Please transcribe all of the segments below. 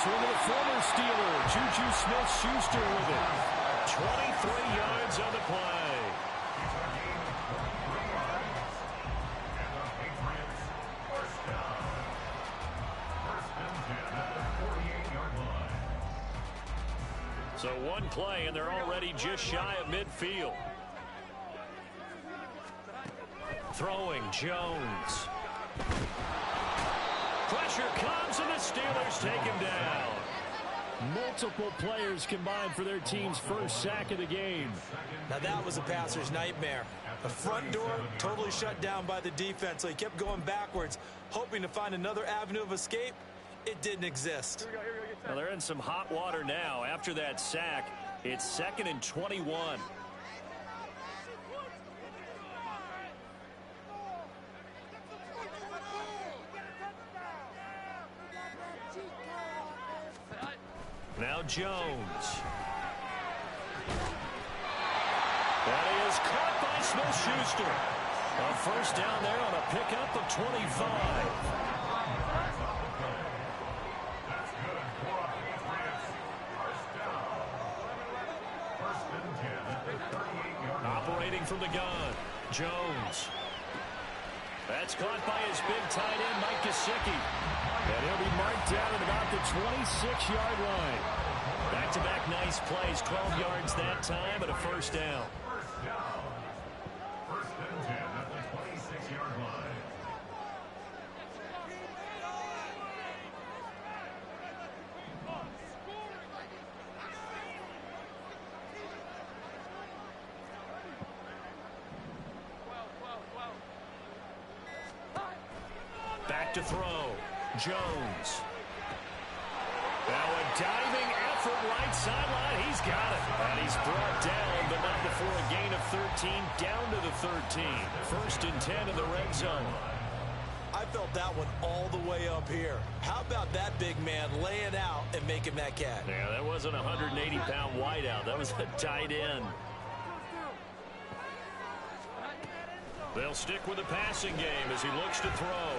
swing of the former Steeler. Juju Smith-Schuster with it. 23 yards on the play. So one play, and they're already just shy of midfield. Throwing Jones. Pressure comes, and the Steelers take him down. Multiple players combined for their team's first sack of the game. Now that was a passer's nightmare. The front door totally shut down by the defense, so he kept going backwards, hoping to find another avenue of escape. It didn't exist. Well, they're in some hot water now. After that sack, it's 2nd and 21. Now Jones. That is caught by Smith-Schuster. A first down there on a pickup of 25. Operating from the gun, Jones. That's caught by his big tight end, Mike Gesicki. And he'll be marked down at about the 26-yard line. Back-to-back nice plays, 12 yards that time, and a first down. First and 10 at the 26-yard line. Back to throw. Jones. Now a diving effort right sideline. He's got it. And he's brought down, but not before a gain of 13. Down to the 13. First and 10 in the red zone. I felt that one all the way up here. How about that big man laying out and making that catch? Yeah, that wasn't a 180-pound wideout. That was a tight end. They'll stick with the passing game as he looks to throw.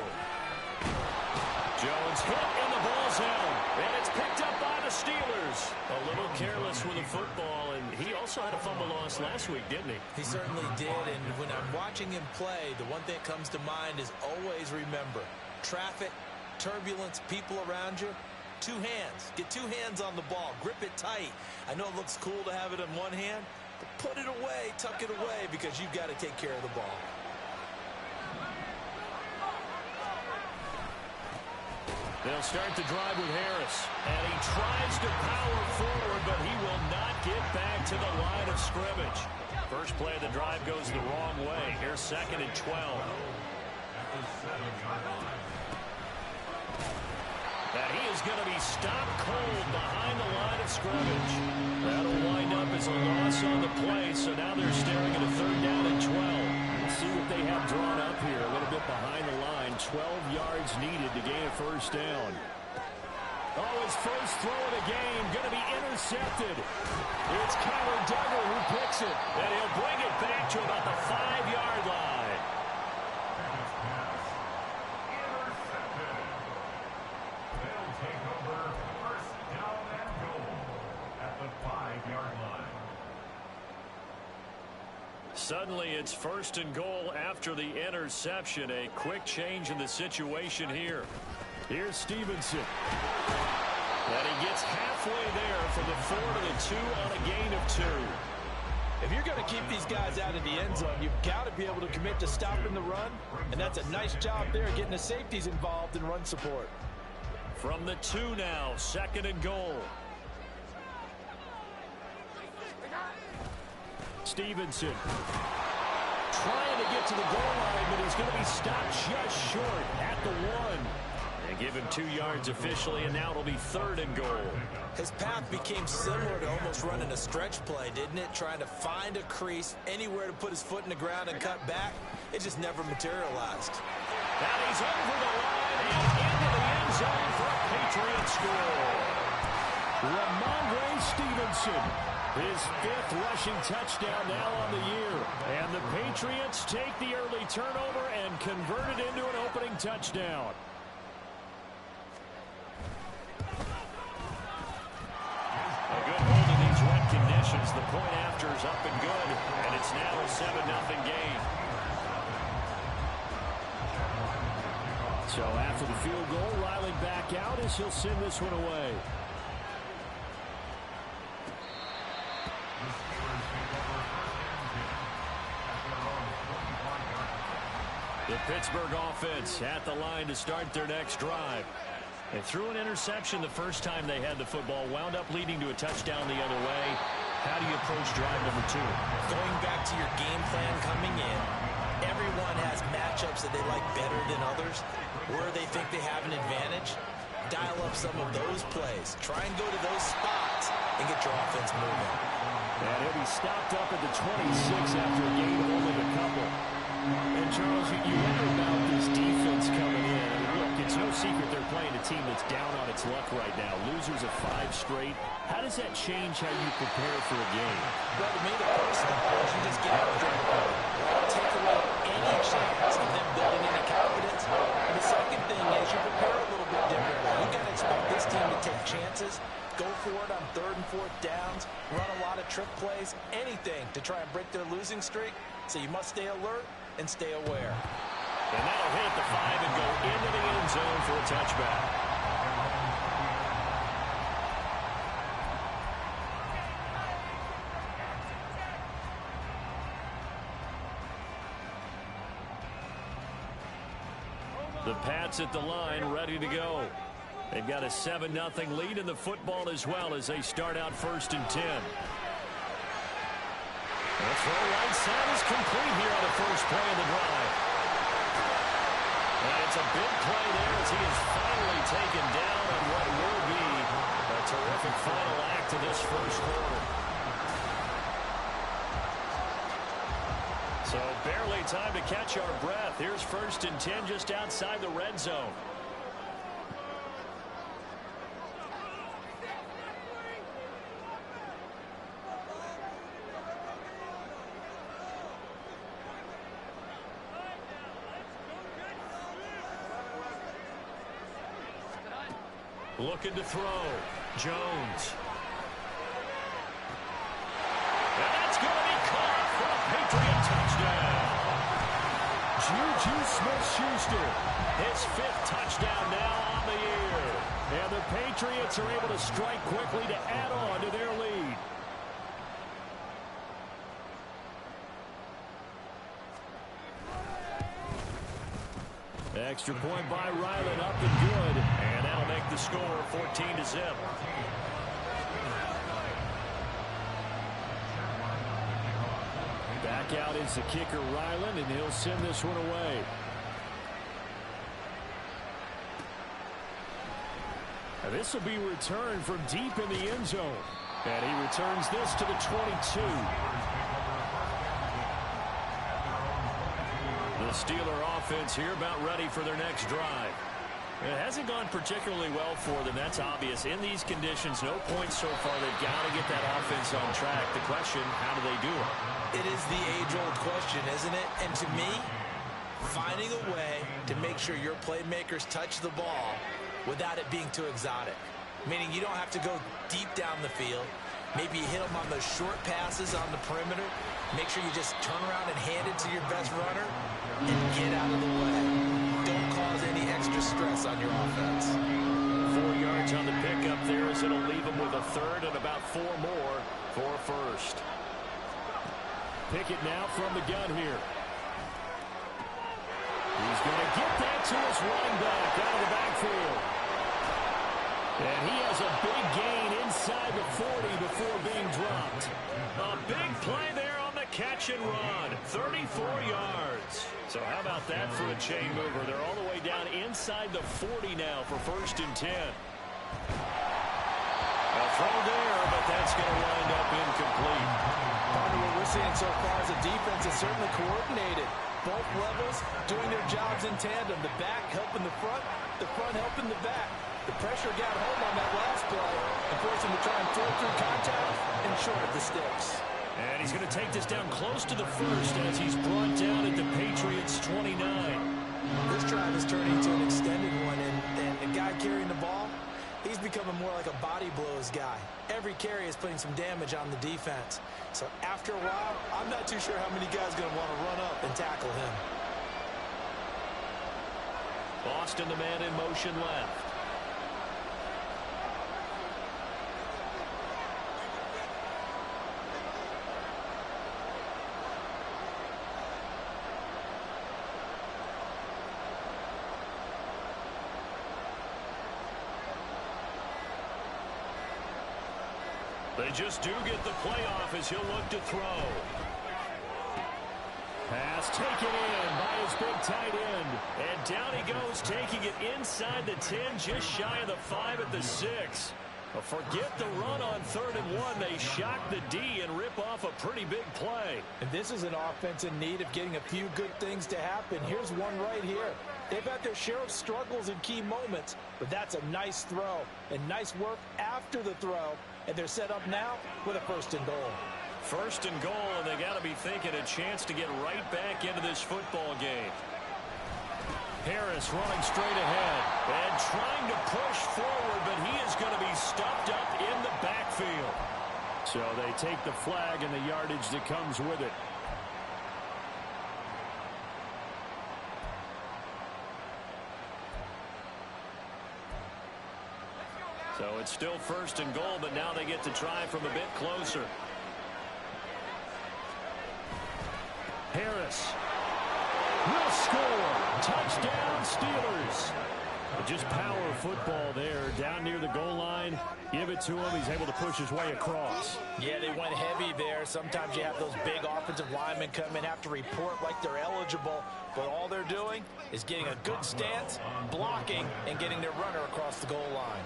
Jones hit and the ball's held. And it's picked up by the Steelers. A little careless with the football, and he also had a fumble loss last week, didn't he? He certainly did, and when I'm watching him play, the one thing that comes to mind is always remember, traffic, turbulence, people around you, two hands. Get two hands on the ball. Grip it tight. I know it looks cool to have it in one hand, but put it away, tuck it away, because you've got to take care of the ball. They'll start the drive with Harris. And he tries to power forward, but he will not get back to the line of scrimmage. First play of the drive goes the wrong way. Here's 2nd and 12. And he is going to be stopped cold behind the line of scrimmage. That'll wind up as a loss on the play, so now they're staring at a 3rd down and 12. We'll see what they have drawn up here. A little bit behind the line. 12 yards needed to gain a first down. Oh, his first throw of the game going to be intercepted. It's Kyler Duggar who picks it. And he'll bring it back to about the 5-yard line. They'll take over first down and goal at the 5-yard line. Suddenly it's 1st and goal after the interception. A quick change in the situation here. Here's Stevenson. And he gets halfway there from the 4 to the 2 on a gain of 2. If you're going to keep these guys out of the end zone, you've got to be able to commit to stopping the run, and that's a nice job there getting the safeties involved in run support. From the 2 now, 2nd and goal. Stevenson trying to get to the goal line, but he's going to be stopped just short at the 1. And give him 2 yards officially, and now it'll be 3rd and goal. His path became similar to almost running a stretch play, didn't it? Trying to find a crease, anywhere to put his foot in the ground and cut back. It just never materialized. Now he's over the line and into the end zone for a Patriot score. Ramondre Stevenson, his 5th rushing touchdown now on the year. And the Patriots take the early turnover and convert it into an opening touchdown. So after the field goal, Riley back out as he'll send this one away. The Pittsburgh offense at the line to start their next drive. They threw an interception the first time they had the football, wound up leading to a touchdown the other way. How do you approach drive number 2? Going back to your game plan coming in, everyone has matchups that they like better than others, where they think they have an advantage. Dial up some of those plays. Try and go to those spots and get your offense moving. And he'll be stopped up at the 26 after a gain of only a couple. And Charles, you wonder about this defense coming in. I mean, look, it's no secret they're playing a team that's down on its luck right now. Losers of 5 straight. How does that change how you prepare for a game? Well, to me, the first thing is you just get after it. Take away any chance of them building any confidence. And the second thing is you prepare a little bit differently. You've got to expect this team to take chances, go for it on 3rd and 4th downs, run a lot of trick plays, anything to try and break their losing streak. So you must stay alert and stay aware. And that'll hit the 5 and go into the end zone for a touchback. The Pats at the line, ready to go. They've got a 7-0 lead in the football as well as they start out 1st and 10. The throw right side is complete here on the first play of the drive. And it's a big play there as he is finally taken down on what will be a terrific final act of this first quarter. So barely time to catch our breath. Here's 1st and 10 just outside the red zone. Looking to throw. Jones. And that's going to be caught for a Patriot touchdown. Juju Smith-Schuster, his 5th touchdown now on the year. And the Patriots are able to strike quickly to add on to their lead. Extra point by Ryland, up and good. And that'll make the score 14-0. Back out is the kicker, Ryland, and he'll send this one away. And this will be returned from deep in the end zone. And he returns this to the 22. The Steeler offense here about ready for their next drive. It hasn't gone particularly well for them. That's obvious. In these conditions, no points so far. They've got to get that offense on track. The question, how do they do it? It is the age-old question, isn't it? And to me, finding a way to make sure your playmakers touch the ball without it being too exotic. Meaning you don't have to go deep down the field. Maybe you hit them on those short passes on the perimeter. Make sure you just turn around and hand it to your best runner and get out of the way. Don't cause any extra stress on your offense. 4 yards on the pickup there as it'll leave him with a 3rd and about 4 more for a 1st. Pickett now from the gun here. He's going to get that to his running back out of the backfield. And he has a big gain inside the 40 before being dropped. A big play there on the catch and run. 34 yards. So how about that for a chain mover? They're all the way down inside the 40 now for 1st and 10. A throw there, but that's going to wind up incomplete. Part of what we're seeing so far is the defense is certainly coordinated. Both levels doing their jobs in tandem. The back helping the front helping the back. The pressure got home on that last play and forced him to try and throw through contact and short of the sticks. And he's going to take this down close to the 1st as he's brought down at the Patriots' 29. This drive is turning into an extended one, and the guy carrying the ball, he's becoming more like a body blows guy. Every carry is putting some damage on the defense. So after a while, I'm not too sure how many guys are going to want to run up and tackle him. Boston, the man in motion left. They just do get the playoff as he'll look to throw. Pass taken in by his big tight end. And down he goes, taking it inside the 10, just shy of the 5 at the 6. But forget the run on 3rd and 1. They shock the D and rip off a pretty big play. And this is an offense in need of getting a few good things to happen. Here's one right here. They've had their share of struggles in key moments, but that's a nice throw and nice work after the throw. And they're set up now with a 1st and goal. 1st and goal, and they got to be thinking a chance to get right back into this football game. Harris running straight ahead and trying to push forward, but he is going to be stuffed up in the backfield. So they take the flag and the yardage that comes with it. So it's still 1st and goal, but now they get to try from a bit closer. Harris will score. Touchdown, Steelers. Just power football there down near the goal line. Give it to him. He's able to push his way across. Yeah, they went heavy there. Sometimes you have those big offensive linemen come in, have to report like they're eligible. But all they're doing is getting a good stance, blocking, and getting their runner across the goal line.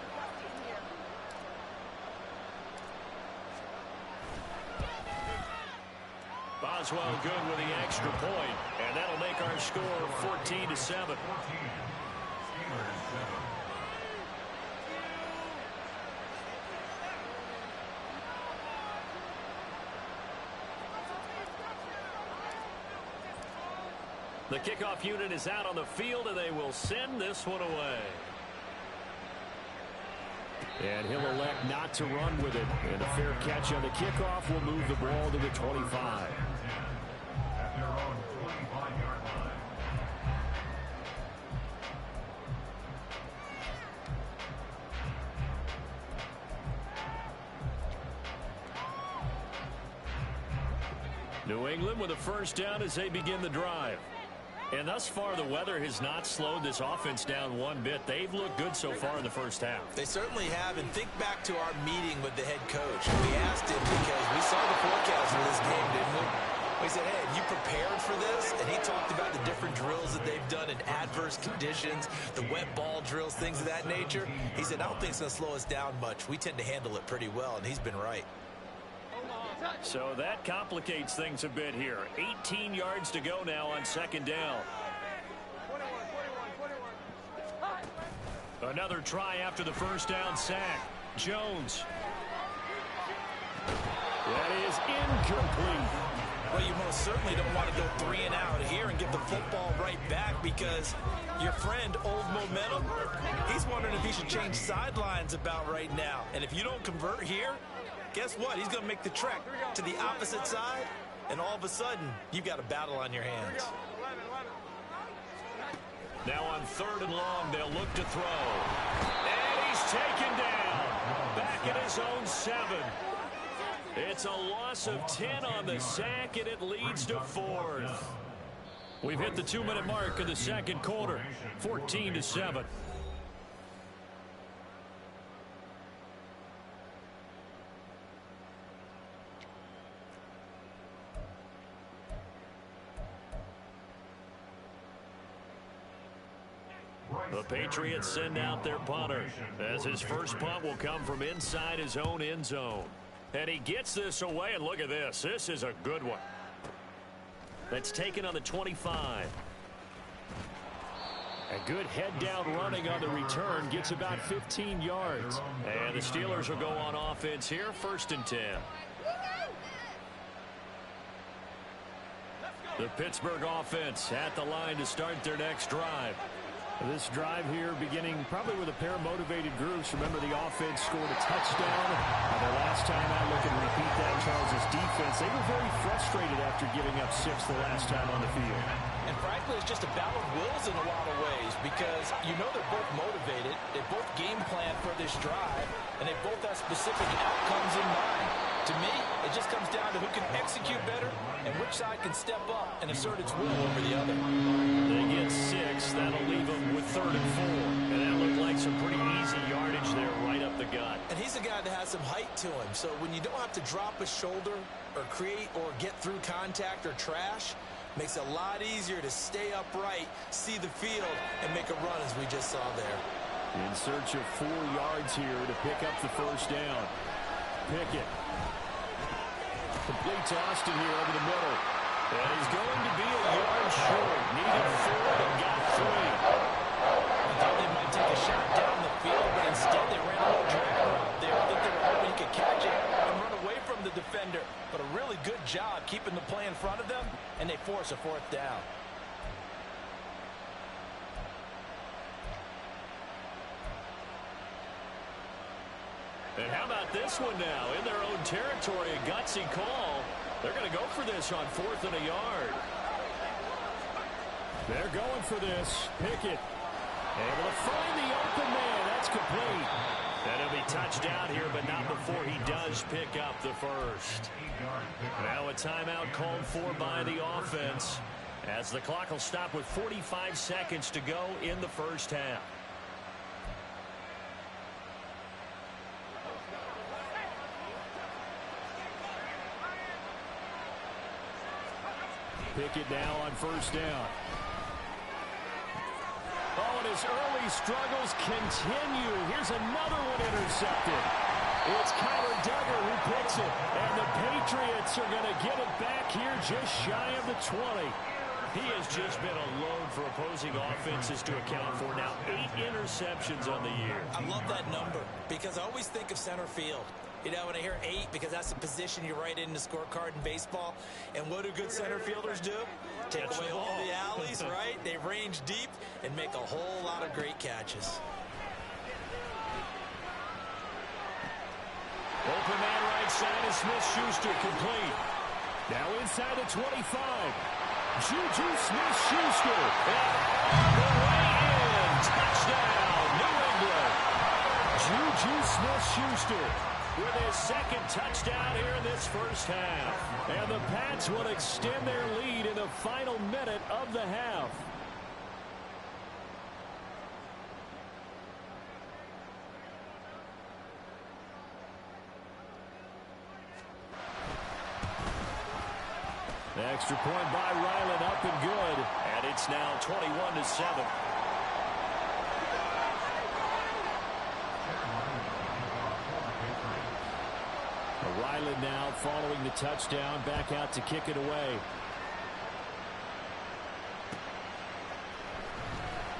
Boswell good with the extra point, and that'll make our score 14-7. The kickoff unit is out on the field, and they will send this one away. And he'll elect not to run with it. And a fair catch on the kickoff will move the ball to the 25. At their own 25-yard line. New England with a 1st down as they begin the drive. And thus far, the weather has not slowed this offense down one bit. They've looked good so far in the 1st half. They certainly have, and think back to our meeting with the head coach. We asked him because we saw the forecast for this game, didn't we? We said, hey, have you prepared for this? And he talked about the different drills that they've done in adverse conditions, the wet ball drills, things of that nature. He said, I don't think it's going to slow us down much. We tend to handle it pretty well, and he's been right. So that complicates things a bit here. 18 yards to go now on 2nd down. Another try after the 1st down sack. Jones. That is incomplete. Well, you most certainly don't want to go 3 and out here and get the football right back, because your friend, Old Momentum, he's wondering if he should change sidelines about right now. And if you don't convert here, guess what? He's going to make the trek to the opposite side, and all of a sudden, you've got a battle on your hands. Now on 3rd and long, they'll look to throw. And he's taken down. Back at his own 7. It's a loss of 10 on the sack, and it leads to 4th. We've hit the 2-minute mark of the 2nd quarter. 14-7. The Patriots send out their punter, as his first punt will come from inside his own end zone. And he gets this away, and look at this. This is a good one. That's taken on the 25. A good head-down running on the return gets about 15 yards. And the Steelers will go on offense here, 1st and 10. The Pittsburgh offense at the line to start their next drive. This drive here beginning probably with a pair of motivated groups. Remember, the offense scored a touchdown. Their last time out, looking to repeat that. Charles' defense, they were very frustrated after giving up 6 the last time on the field. And frankly, it's just a battle of wills in a lot of ways because you know they're both motivated. They both game plan for this drive, and they both have specific outcomes in mind. To me, it just comes down to who can execute better and which side can step up and assert its will over the other. They get 6. That'll leave them with 3rd and 4. And that looked like some pretty easy yardage there right up the gut. And he's a guy that has some height to him. So when you don't have to drop a shoulder or create or get through contact or trash, makes it a lot easier to stay upright, see the field, and make a run as we just saw there. In search of 4 yards here to pick up the first down. Pickett. Complete to Austin here over the middle. And he's going to be a yard short. Needed 4 and got 3. I thought they might take a shot down the field, but instead they ran a little drag route there. I think they were hoping he could catch it and run away from the defender. But a really good job keeping the play in front of them, and they force a 4th down. And how about this one now? In their own territory, a gutsy call. They're going to go for this on 4th and a yard. They're going for this. Pickett able to find the open man. That's complete. And he'll be touched down here, but not before he does pick up the first. Now a timeout called for by the offense, as the clock will stop with 45 seconds to go in the first half. Pickett now on first down. Oh, and his early struggles continue. Here's another one intercepted. It's Kyler Duggar who picks it. And the Patriots are going to get it back here just shy of the 20. He has just been a load for opposing offenses to account for. Now 8 interceptions on the year. I love that number because I always think of center field. You know, when I hear 8, because that's the position you write in the scorecard in baseball. And what do good center fielders do? Take away all the alleys, right? They range deep and make a whole lot of great catches. Open man right side is Smith-Schuster, complete. Now inside the 25. Juju Smith-Schuster. And the way in. Touchdown, New England. Juju Smith-Schuster with his 2nd touchdown here in this first half. And the Pats will extend their lead in the final minute of the half. The extra point by Ryland up and good. And it's now 21-7. Ryland now following the touchdown, back out to kick it away.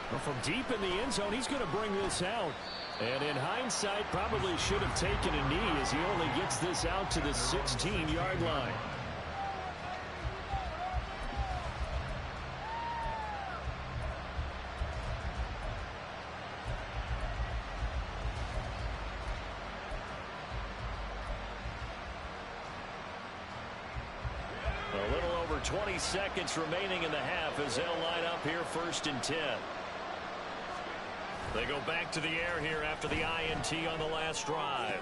Well, from deep in the end zone, he's going to bring this out. And in hindsight, probably should have taken a knee as he only gets this out to the 16-yard line. A little over 20 seconds remaining in the half as they'll line up here 1st and 10. They go back to the air here after the INT on the last drive.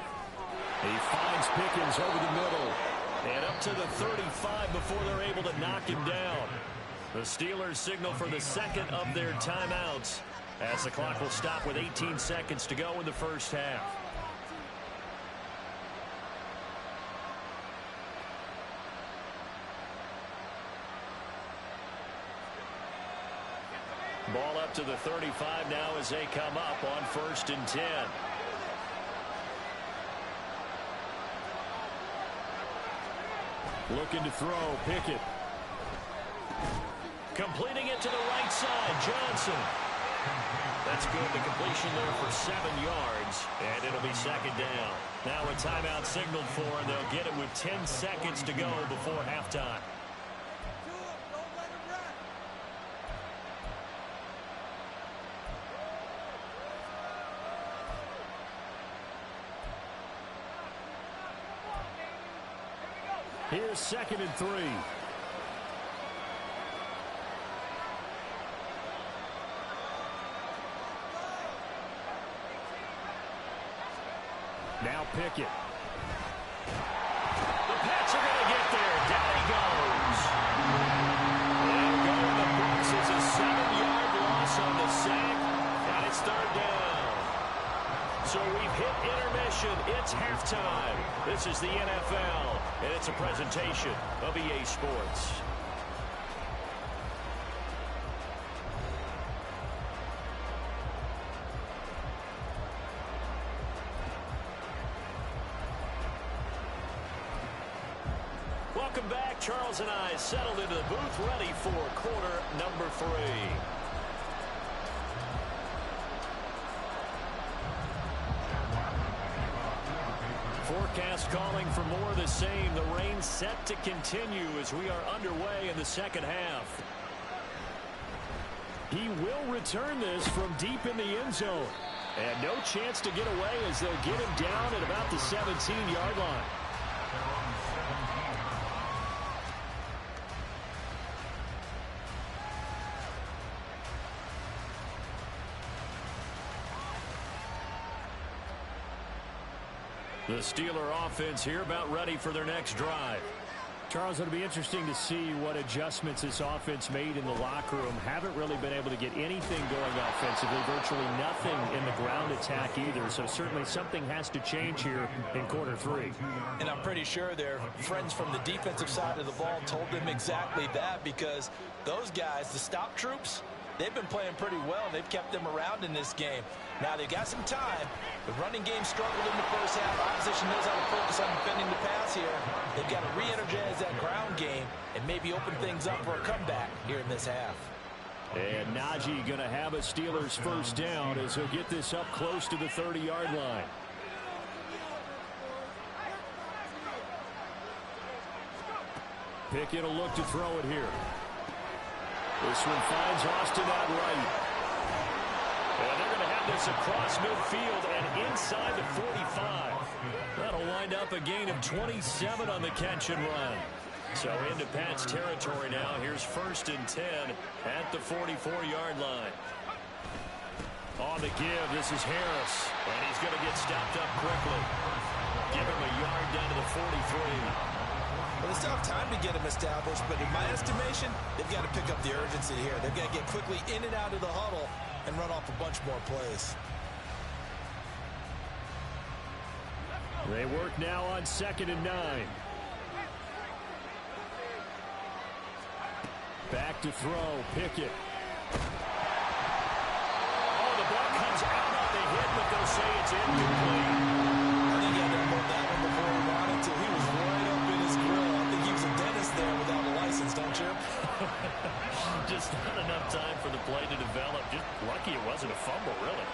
He finds Pickens over the middle and up to the 35 before they're able to knock him down. The Steelers signal for the 2nd of their timeouts as the clock will stop with 18 seconds to go in the first half. Ball up to the 35 now as they come up on 1st and 10. Looking to throw, Pickett. Completing it to the right side, Johnson. That's good. The completion there for 7 yards, and it'll be 2nd down. Now a timeout signaled for, and they'll get it with 10 seconds to go before halftime. Here's 2nd and 3. Now Pickett. The Pats are going to get there. Down he goes. They'll go in the books as a 7-yard loss on the sack, and it's 3rd down. So we've hit intermission. It's halftime. This is the NFL, and it's a presentation of EA Sports. Welcome back. Charles and I settled into the booth, ready for quarter number 3. Forecast calling for more of the same. The rain set to continue as we are underway in the second half. He will return this from deep in the end zone. And no chance to get away as they'll get him down at about the 17-yard line. The Steeler offense here about ready for their next drive. Charles, it'll be interesting to see what adjustments this offense made in the locker room. Haven't really been able to get anything going offensively, virtually nothing in the ground attack either. So certainly something has to change here in quarter 3. And I'm pretty sure their friends from the defensive side of the ball told them exactly that, because those guys, the stop troops, they've been playing pretty well. They've kept them around in this game. Now they've got some time. The running game struggled in the first half. Opposition knows how to focus on defending the pass here. They've got to re-energize that ground game and maybe open things up for a comeback here in this half. And Najee going to have a Steelers first down as he'll get this up close to the 30-yard line. Pickett will look to throw it here. This one finds Austin out right. And they're going to have this across midfield and inside the 45. That'll wind up a gain of 27 on the catch and run. So into Pat's territory now. Here's 1st and 10 at the 44-yard line. On the give, this is Harris. And he's going to get stopped up quickly. Give him a yard down to the 43. Well, they still have time to get him established, but in my estimation, they've got to pick up the urgency here. They've got to get quickly in and out of the huddle and run off a bunch more plays. They work now on 2nd and 9. Back to throw, Pickett. Oh, the ball comes out on the hit, but they'll say it's incomplete. I think he had to hold that one before he wanted to. He was right up in his grill. I think he was a dentist there without a license, don't you? Just not enough time for the play to develop. Just lucky it wasn't a fumble, really.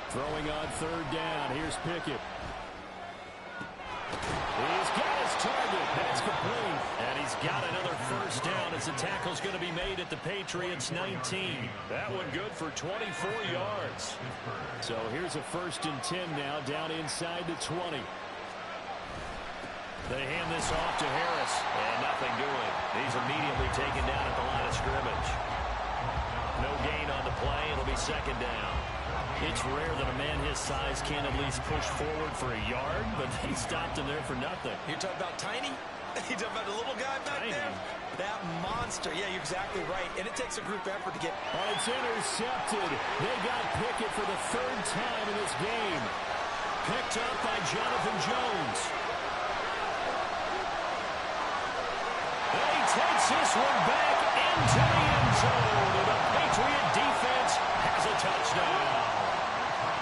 Throwing on 3rd down. Here's Pickett. He's got his target. That's complete. And he's got another first down as the tackle's going to be made at the Patriots' 19. That one good for 24 yards. So here's a 1st and 10 now down inside the 20. They hand this off to Harris. And nothing doing. He's immediately taken down at the line of scrimmage. No gain on the play. It'll be 2nd down. It's rare that a man his size can at least push forward for a yard, but they stopped him there for nothing. You're talking about tiny? You're talking about the little guy back there? That monster. Yeah, you're exactly right. And it takes a group effort to get... Oh, it's intercepted. They got Pickett for the 3rd time in this game. Picked up by Jonathan Jones. And he takes this one back into the end zone. And the Patriot defense has a touchdown.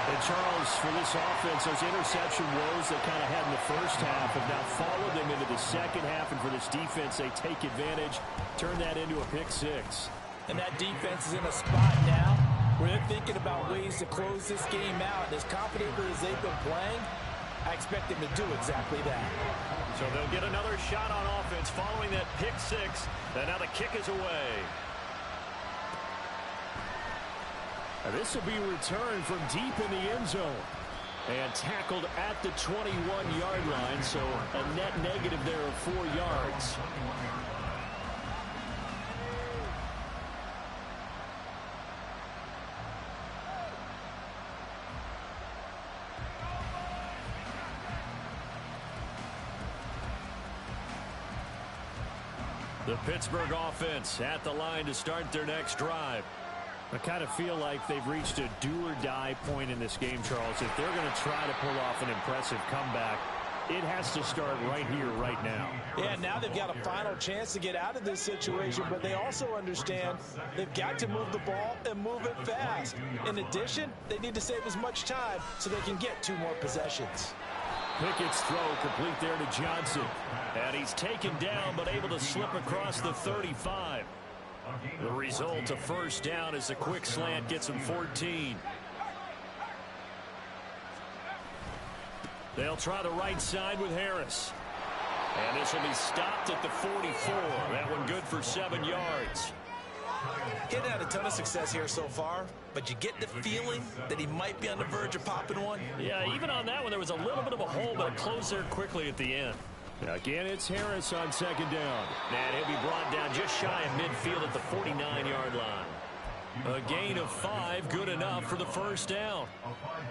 And Charles, for this offense, those interception woes they kind of had in the first half have now followed them into the second half. And for this defense, they take advantage, turn that into a pick 6. And that defense is in a spot now where they're thinking about ways to close this game out. And as confidently as they've been playing, I expect them to do exactly that. So they'll get another shot on offense following that pick 6. And now the kick is away. This will be returned from deep in the end zone. And tackled at the 21-yard line, so a net negative there of 4 yards. The Pittsburgh offense at the line to start their next drive. I kind of feel like they've reached a do-or-die point in this game, Charles. If they're going to try to pull off an impressive comeback, it has to start right here, right now. Yeah, now they've got a final chance to get out of this situation, but they also understand they've got to move the ball and move it fast. In addition, they need to save as much time so they can get 2 more possessions. Pickett's throw complete there to Johnson. And he's taken down but able to slip across the 35. The result, a first down as the quick slant gets him 14. They'll try the right side with Harris. And this will be stopped at the 44. That one good for 7 yards. He hadn't had a ton of success here so far, but you get the feeling that he might be on the verge of popping one. Yeah, even on that one, there was a little bit of a hole, but it closed there quickly at the end. Again, it's Harris on second down. And he'll be brought down just shy of midfield at the 49-yard line. A gain of 5, good enough for the first down.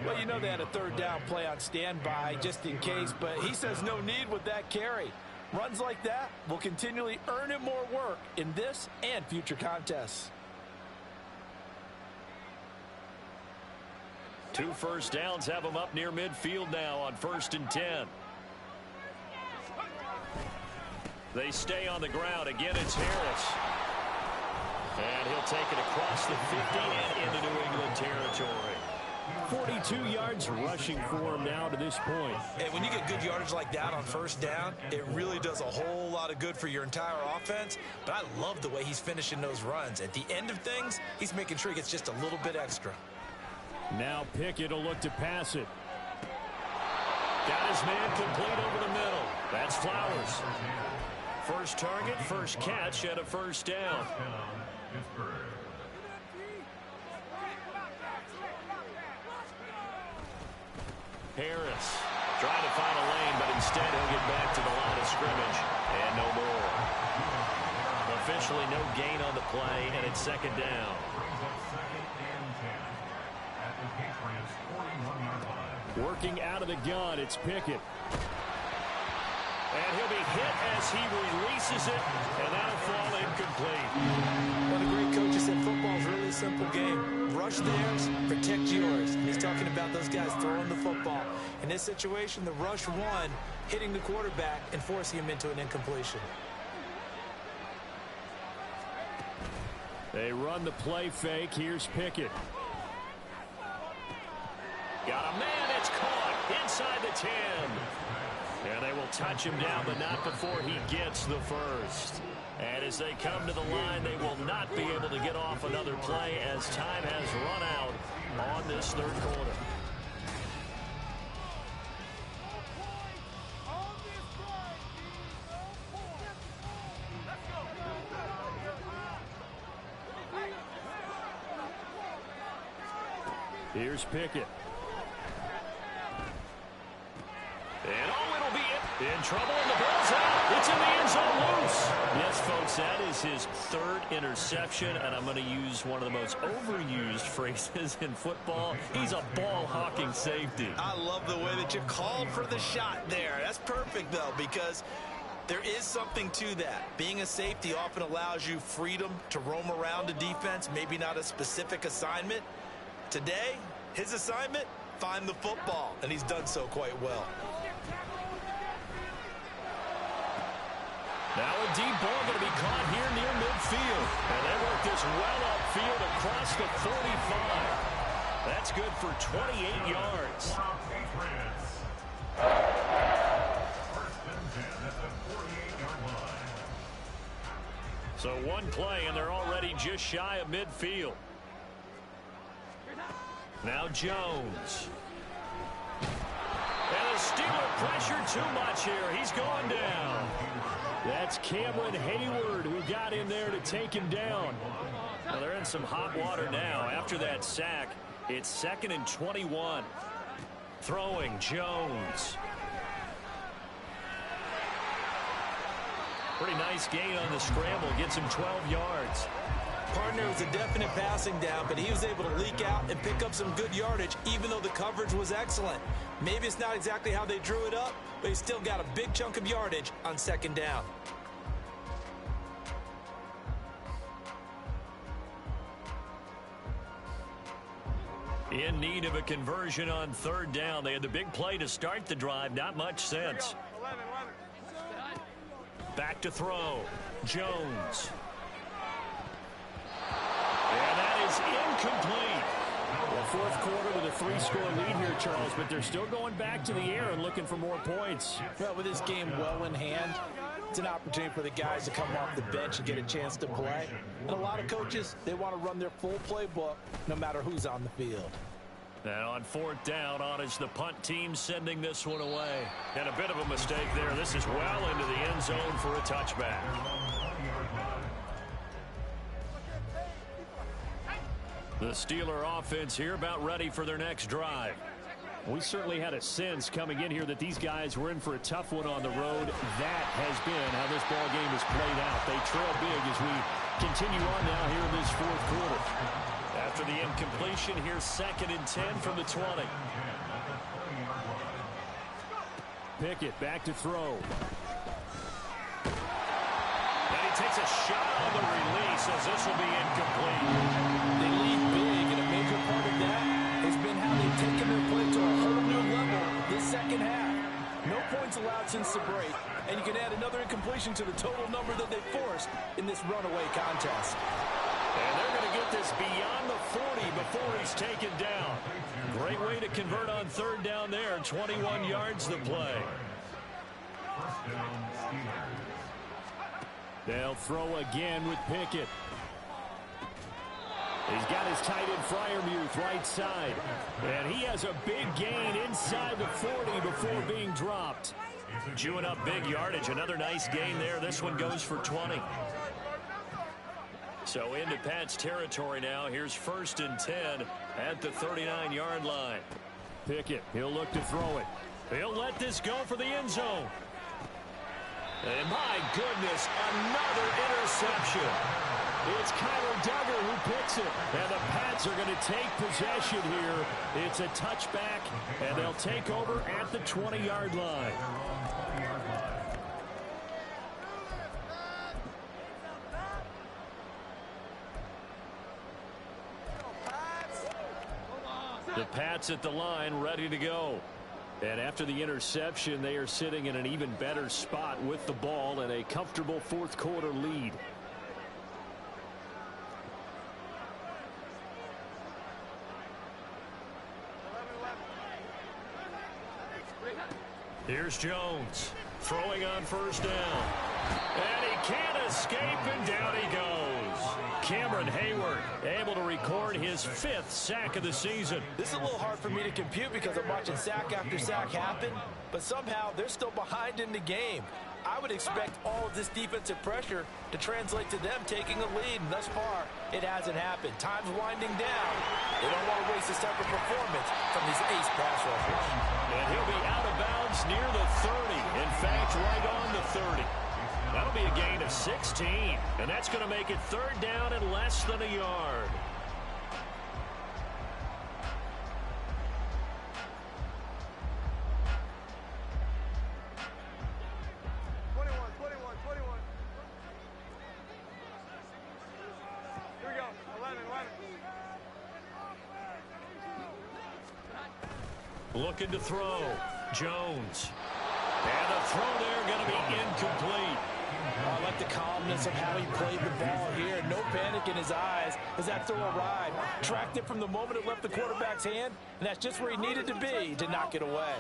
Well, you know they had a third down play on standby just in case, but he says no need with that carry. Runs like that will continually earn him more work in this and future contests. 2 first downs have him up near midfield now on 1st and 10. They stay on the ground. Again, it's Harris. And he'll take it across the 50 and into New England territory. 42 yards rushing for him now to this point. And when you get good yardage like that on first down, it really does a whole lot of good for your entire offense. But I love the way he's finishing those runs. At the end of things, he's making sure he gets just a little bit extra. Now Pickett will look to pass it. Got his man complete over the middle. That's Flowers. First target, first catch, and a first down. Harris trying to find a lane, but instead he'll get back to the line of scrimmage. And no more. Officially no gain on the play, and it's second down. Working out of the gun, it's Pickett. And he'll be hit as he releases it, and that'll fall incomplete. One of the great coaches said football's really a simple game. Rush theirs, protect yours. And he's talking about those guys throwing the football. In this situation, the rush won, hitting the quarterback and forcing him into an incompletion. They run the play fake. Here's Pickett. Got a man. It's caught inside the 10. And they will touch him down, but not before he gets the first. And as they come to the line, they will not be able to get off another play as time has run out on this third quarter. Here's Pickett. And it'll be it. In trouble, and the ball's out. It's in the end zone loose. Yes, folks, that is his 3rd interception, and I'm going to use one of the most overused phrases in football. He's a ball-hawking safety. I love the way that you called for the shot there. That's perfect, though, because there is something to that. Being a safety often allows you freedom to roam around a defense, maybe not a specific assignment. Today, his assignment, find the football, and he's done so quite well. Now a deep ball going to be caught here near midfield. And they work this well upfield across the 45. That's good for 28 yards. So one play, and they're already just shy of midfield. Now Jones. And the Steeler pressure too much here. He's going down. That's Cameron Hayward who got in there to take him down. Well, they're in some hot water now. After that sack, it's 2nd and 21. Throwing, Jones. Pretty nice gain on the scramble. Gets him 12 yards. Partner was a definite passing down, but he was able to leak out and pick up some good yardage, even though the coverage was excellent. Maybe it's not exactly how they drew it up, but he still got a big chunk of yardage on second down. In need of a conversion on third down. They had the big play to start the drive. Not much sense. Back to throw. Jones. And that is incomplete. Well, fourth quarter with a 3-score lead here, Charles, but they're still going back to the air and looking for more points. Well, with this game well in hand, it's an opportunity for the guys to come off the bench and get a chance to play. And a lot of coaches, they want to run their full playbook no matter who's on the field. And on fourth down, on is the punt team sending this one away. And a bit of a mistake there. This is well into the end zone for a touchback. The Steeler offense here about ready for their next drive. We certainly had a sense coming in here that these guys were in for a tough one on the road. That has been how this ball game has played out. They trail big as we continue on now here in this fourth quarter. After the incompletion, here's 2nd and 10 from the 20. Pickett back to throw. And he takes a shot on the release as this will be incomplete. They lead big, and a major part of that has been how they've taken their play to a whole new level this second half. No points allowed since the break, and you can add another incompletion to the total number that they forced in this runaway contest. And they're going to get this beyond the 40 before he's taken down. Great way to convert on third down there. 21 yards to play. They'll throw again with Pickett. He's got his tight end Freiermuth right side. And he has a big gain inside the 40 before being dropped. Chewing up big yardage. Another nice gain there. This one goes for 20. So into Pat's territory now. Here's 1st and 10 at the 39-yard line. Pickett, he'll look to throw it. He'll let this go for the end zone. And my goodness, another interception. It's Kyler Duggar who picks it. And the Pats are going to take possession here. It's a touchback, and they'll take over at the 20-yard line. The Pats at the line, ready to go. And after the interception, they are sitting in an even better spot with the ball and a comfortable fourth quarter lead. Here's Jones throwing on first down. And he can't escape, and down he goes. Cameron Hayward able to record his 5th sack of the season. This is a little hard for me to compute because I'm watching sack after sack happen, but somehow they're still behind in the game. I would expect all of this defensive pressure to translate to them taking a lead, and thus far, it hasn't happened. Time's winding down. They don't want to waste this type of performance from these ace pass rushers. And he'll be out of bounds near the 30. In fact, right on the 30. That'll be a gain of 16, and that's going to make it third down and less than a yard. Here we go. 11. Looking to throw. Jones. And the throw there going to be incomplete. I like the calmness of how he played the ball here. No panic in his eyes as that throw arrived. Tracked it from the moment it left the quarterback's hand, and that's just where he needed to be to knock it away.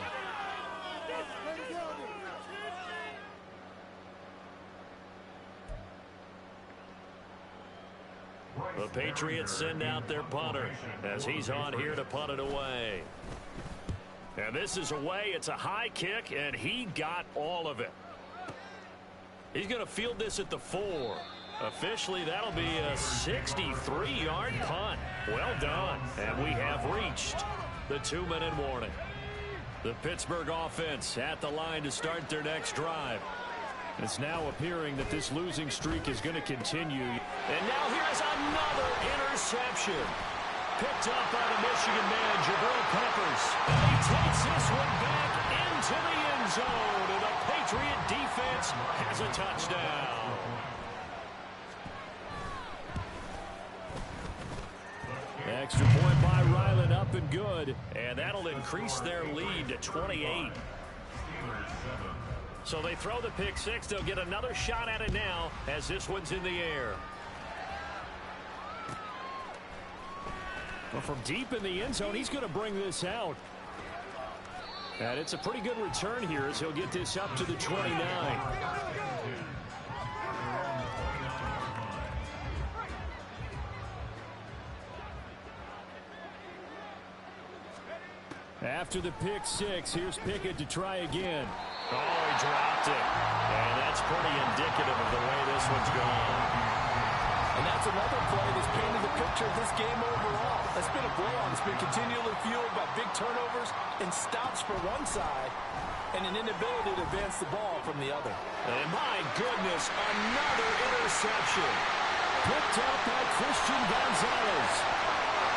The Patriots send out their punter as he's on here to punt it away. And this is away. It's a high kick, and he got all of it. He's going to field this at the 4. Officially, that'll be a 63-yard punt. Well done. And we have reached the 2-minute warning. The Pittsburgh offense at the line to start their next drive. It's now appearing that this losing streak is going to continue. And now here's another interception. Picked up by the Michigan man, Jabril Peppers. And he takes this one back into the end zone. And the Patriot defense has a touchdown. Extra point by Ryland, up and good. And that'll increase their lead to 28. So they throw the pick six. They'll get another shot at it now as this one's in the air. Well, from deep in the end zone, he's going to bring this out. And it's a pretty good return here as he'll get this up to the 29. After the pick six, here's Pickett to try again. Oh, he dropped it. And that's pretty indicative of the way this one's going. And that's another play that's painted the picture of this game overall. It's been a blowout. It's been continually fueled by big turnovers and stops for one side and an inability to advance the ball from the other. And my goodness, another interception. Picked up by Christian Gonzalez.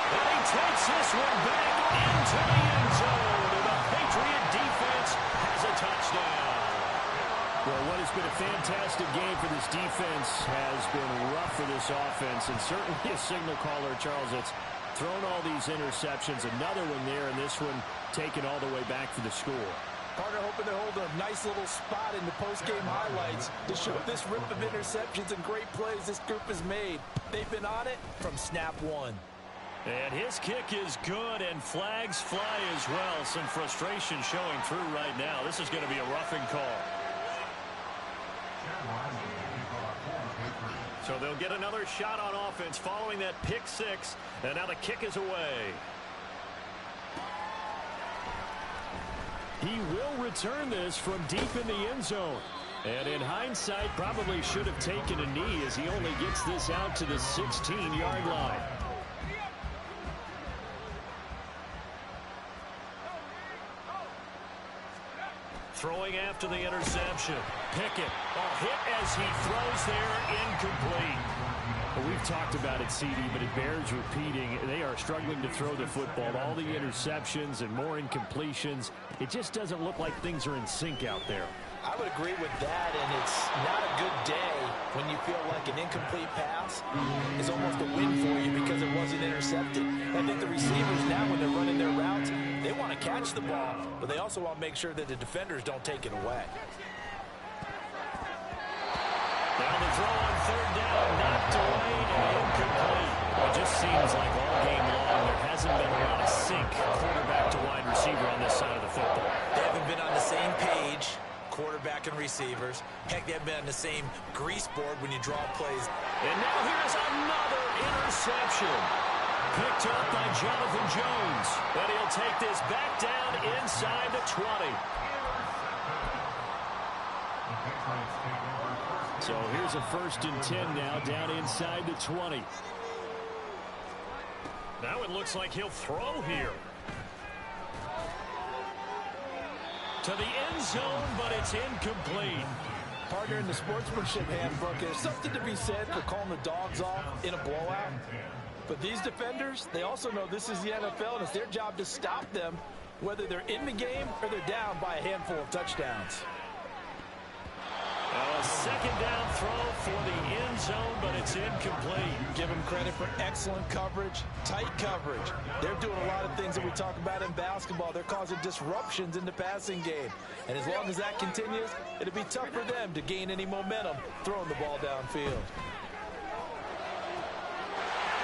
And he takes this one back into the end zone. And the Patriot defense has a touchdown. Well, what has been a fantastic game for this defense has been rough for this offense. And certainly a signal caller, Charles, that's thrown all these interceptions. Another one there, and this one taken all the way back for the score. Partner hoping to hold a nice little spot in the post-game highlights to show this rip of interceptions and great plays this group has made. They've been on it from snap one. And his kick is good, and flags fly as well. Some frustration showing through right now. This is going to be a roughing call. So they'll get another shot on offense following that pick six, and now the kick is away. He will return this from deep in the end zone. And in hindsight, probably should have taken a knee as he only gets this out to the 16-yard line. Throwing after the interception. Pickett, a hit as he throws there, incomplete. Well, we've talked about it, CD, but it bears repeating. They are struggling to throw the football. All the interceptions and more incompletions. It just doesn't look like things are in sync out there. I would agree with that, and it's not a good day when you feel like an incomplete pass is almost a win for you because it wasn't intercepted. I think the receivers now, when they're running their routes, they want to catch the ball, but they also want to make sure that the defenders don't take it away. Now the throw on third down, knocked away and incomplete. It just seems like all game long there hasn't been a lot of sync quarterback to wide receiver on this side of the football. They haven't been on the same page, quarterback and receivers. Heck, they haven't been on the same grease board when you draw plays. And now here's another interception. Picked up by Jonathan Jones. And he'll take this back down inside the 20. So here's a 1st and 10 now down inside the 20. Now it looks like he'll throw here. To the end zone, but it's incomplete. Partner, in the sportsmanship handbook, there's something to be said for calling the dogs off in a blowout. But these defenders, they also know this is the NFL, and it's their job to stop them, whether they're in the game or they're down by a handful of touchdowns. A second down throw for the end zone, but it's incomplete. Give them credit for excellent coverage, tight coverage. They're doing a lot of things that we talk about in basketball. They're causing disruptions in the passing game. And as long as that continues, it'll be tough for them to gain any momentum throwing the ball downfield.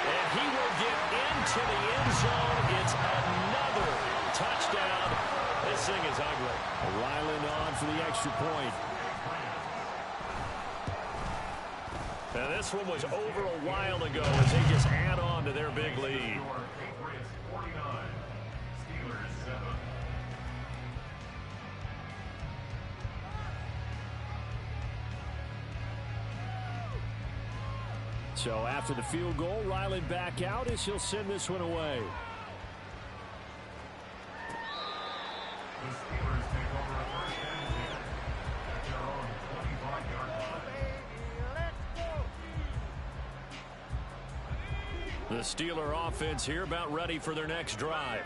And he will get into the end zone. It's another touchdown. This thing is ugly. Ryland on for the extra point. Now this one was over a while ago as they just add on to their big lead. So after the field goal, Ryland back out as he'll send this one away. The Steeler offense here about ready for their next drive.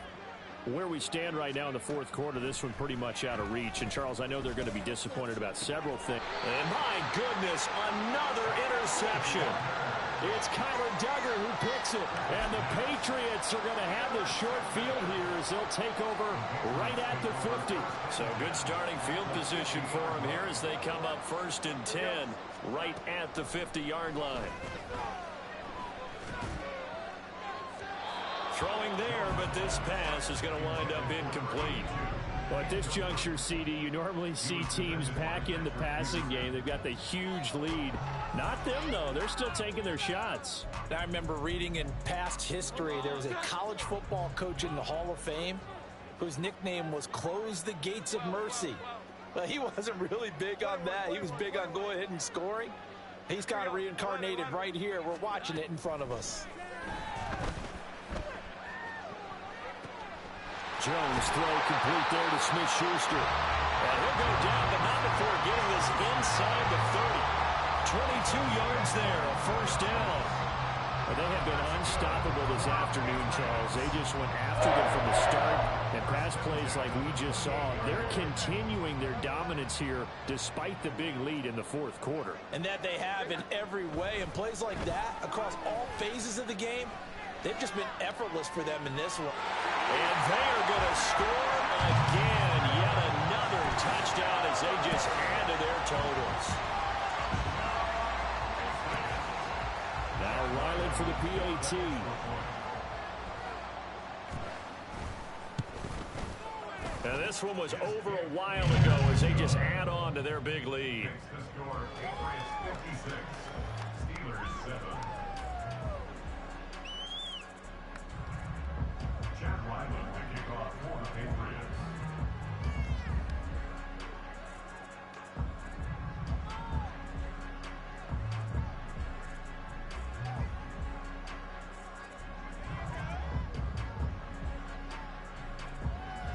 Where we stand right now in the fourth quarter, this one pretty much out of reach. And, Charles, I know they're going to be disappointed about several things. And, my goodness, another interception. It's Kyler Duggar who picks it. And the Patriots are going to have the short field here as they'll take over right at the 50. So good starting field position for them here as they come up 1st and 10 right at the 50-yard line. Throwing there, but this pass is going to wind up incomplete. Well, at this juncture, CD, you normally see teams pack in the passing game. They've got the huge lead. Not them, though. They're still taking their shots. I remember reading in past history, there was a college football coach in the Hall of Fame whose nickname was Close the Gates of Mercy. But he wasn't really big on that. He was big on going ahead and scoring. He's kind of reincarnated right here. We're watching it in front of us. Jones throw complete there to Smith-Schuster. And he'll go down, but not before getting this inside the 30. 22 yards there, a first down. Well, they have been unstoppable this afternoon, Charles. They just went after them from the start. And pass plays like we just saw, they're continuing their dominance here despite the big lead in the fourth quarter. And that they have in every way. And plays like that across all phases of the game, they've just been effortless for them in this one. And they are going to score again. Yet another touchdown as they just add to their totals. Now Ryland for the PAT. Now this one was over a while ago as they just add on to their big lead. The score, Patriots 56, Steelers 7. Chad Ryland to kick off for the Patriots.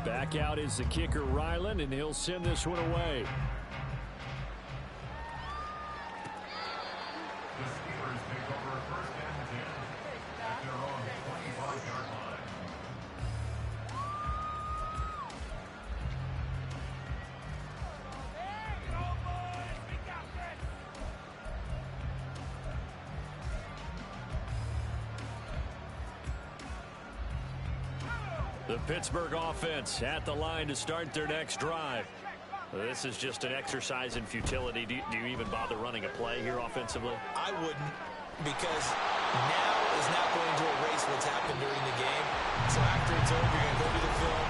Back out is the kicker, Ryland, and he'll send this one away. The Steelers take over 1st and 10 at their own 25-yard line. The Pittsburgh offense at the line to start their next drive. This is just an exercise in futility. Do you even bother running a play here offensively? I wouldn't, because now is not going to erase what's happened during the game. So after it's over, you're going to go to the film,